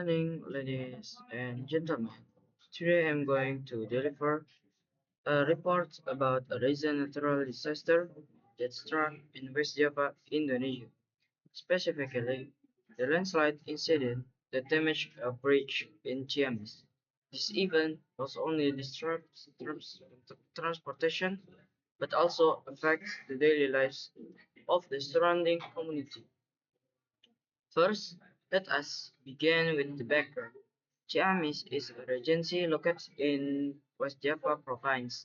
Morning, ladies and gentlemen. Today I'm going to deliver a report about a recent natural disaster that struck in West Java, Indonesia. Specifically, the landslide incident that damaged a bridge in Ciamis. This event was only disrupts transportation, but also affects the daily lives of the surrounding community. First, let us begin with the background. Ciamis is a regency located in West Java province.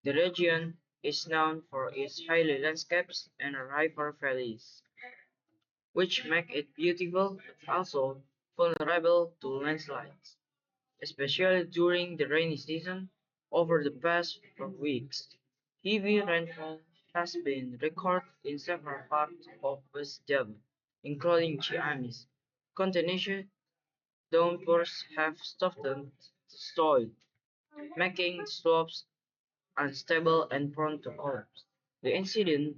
The region is known for its hilly landscapes and river valleys, which make it beautiful but also vulnerable to landslides, especially during the rainy season. Over the past 4 weeks, heavy rainfall has been recorded in several parts of West Java, including Ciamis. Continuation downpours have softened the soil, making slopes unstable and prone to collapse. The incident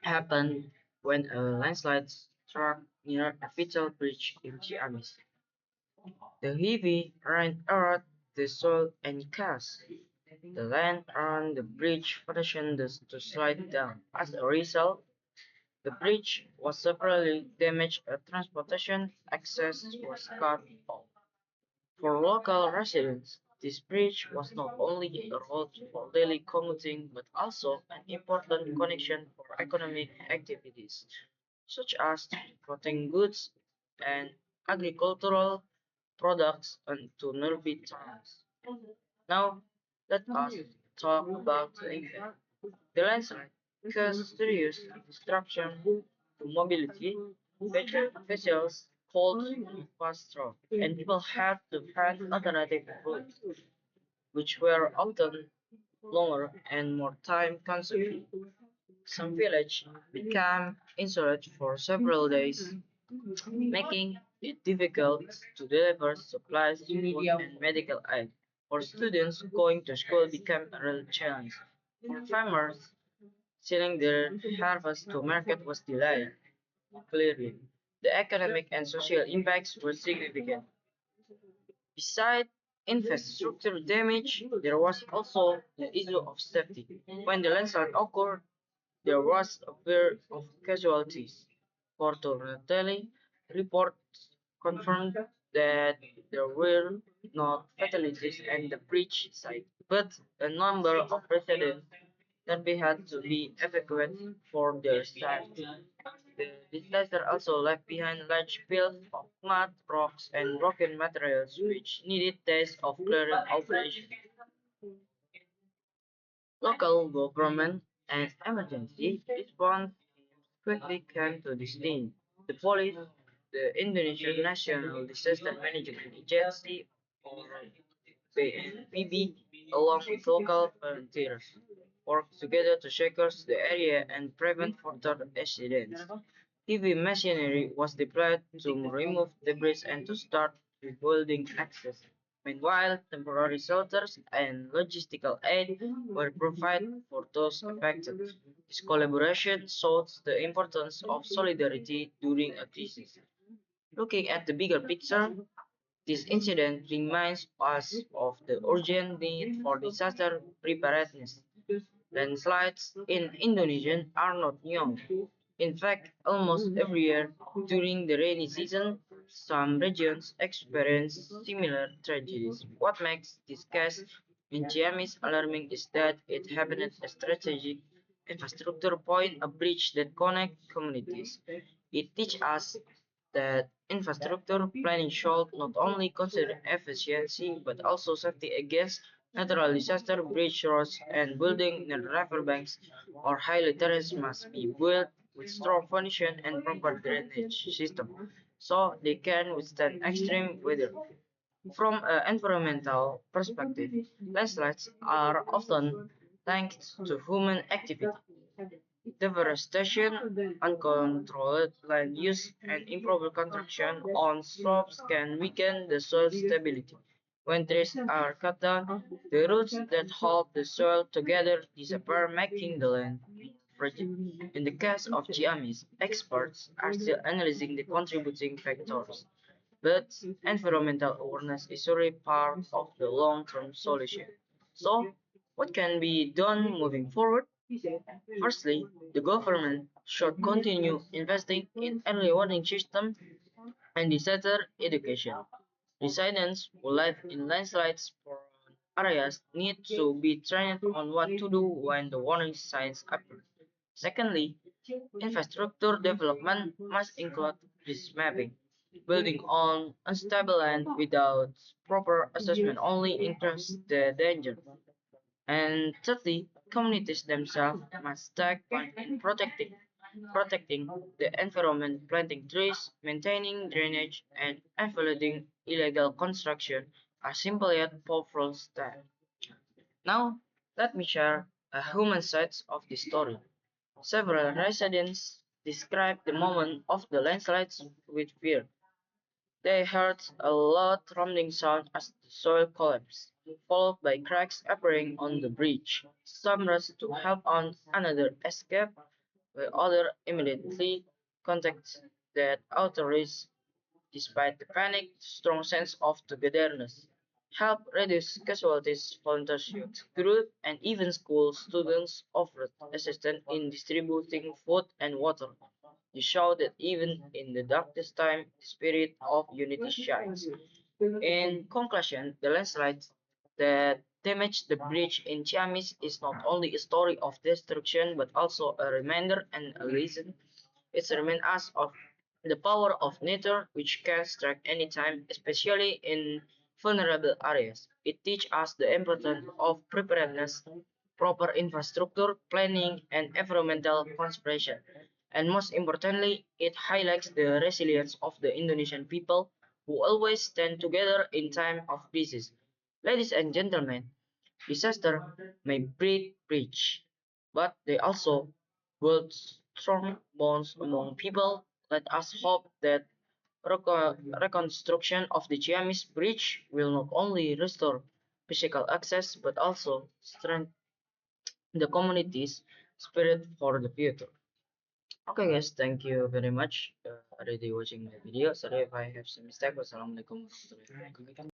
happened when a landslide struck near a vital bridge in Ciamis. The heavy rain eroded the soil and caused the land around the bridge foundation to slide down. As a result, the bridge was severely damaged and transportation access was cut off. For local residents, this bridge was not only a road for daily commuting but also an important connection for economic activities, such as transporting goods and agricultural products to nearby towns. Now, let us talk about the impact. The landslide caused serious disruption to mobility. Veteran officials called fast road, and people had to find alternative routes, which were often longer and more time consuming. Some villages became insulated for several days, making it difficult to deliver supplies, food, and medical aid. For students, going to school became a real challenge. For farmers, selling their harvest to market was delayed. Clearly, the economic and social impacts were significant. Besides infrastructure damage, there was also the issue of safety. When the landslide occurred, there was a fear of casualties. Fortunately, reports confirmed that there were no fatalities at the bridge site, but a number of residents that we had to be evacuated for their safety. The disaster also left behind large piles of mud, rocks, and broken materials which needed days of clearing operations. Local government and emergency response quickly came to the scene. The police, the Indonesian National Disaster Management Agency, or BNPB, along with local volunteers, worked together to secure the area and prevent further accidents. Heavy machinery was deployed to remove debris and to start rebuilding access. Meanwhile, temporary shelters and logistical aid were provided for those affected. This collaboration shows the importance of solidarity during a crisis. Looking at the bigger picture, this incident reminds us of the urgent need for disaster preparedness. Landslides in Indonesia are not new. In fact, almost every year during the rainy season, some regions experience similar tragedies. What makes this case in Ciamis alarming is that it happened at a strategic infrastructure point, a bridge that connects communities. It teaches us that infrastructure planning should not only consider efficiency but also safety against natural disaster. Bridge roads and building near riverbanks or highly terrace must be built with strong foundation and proper drainage system so they can withstand extreme weather. From an environmental perspective, landslides are often linked to human activity. Deforestation, uncontrolled land use, and improper construction on slopes can weaken the soil stability. When trees are cut down, the roots that hold the soil together disappear, making the land fragile. In the case of Giamis, experts are still analyzing the contributing factors, but environmental awareness is already part of the long-term solution. So, what can be done moving forward? Firstly, the government should continue investing in early warning system and disaster education. Residents who live in landslides prone areas need to be trained on what to do when the warning signs appear. Secondly, infrastructure development must include risk mapping. Building on unstable land without proper assessment only increases the danger. And thirdly, communities themselves must take part in protecting the environment, planting trees, maintaining drainage, and avoiding illegal construction are simple yet powerful steps. Now, let me share a human side of the story. Several residents described the moment of the landslides with fear. They heard a loud rumbling sound as the soil collapsed, followed by cracks appearing on the bridge. Some rushed to help on another escape, while others immediately contacted the authorities. Despite the panic, strong sense of togetherness helped reduce casualties. Volunteers, youth group, and even school students offered assistance in distributing food and water. This showed that even in the darkest time, the spirit of unity shines. In conclusion, the landslide that damaged the bridge in Chiamis is not only a story of destruction but also a reminder and a lesson. It reminds us of the power of nature, which can strike anytime, especially in vulnerable areas. It teaches us the importance of preparedness, proper infrastructure planning, and environmental conservation. And most importantly, it highlights the resilience of the Indonesian people who always stand together in time of crisis. Ladies and gentlemen, disaster may break bridge, but they also build strong bonds among people. Let us hope that reconstruction of the Chiamis Bridge will not only restore physical access but also strengthen the community's spirit for the future. Okay guys, thank you very much already watching the video. Sorry if I have some mistake. Wassalamualaikum warahmatullahi wabarakatuh.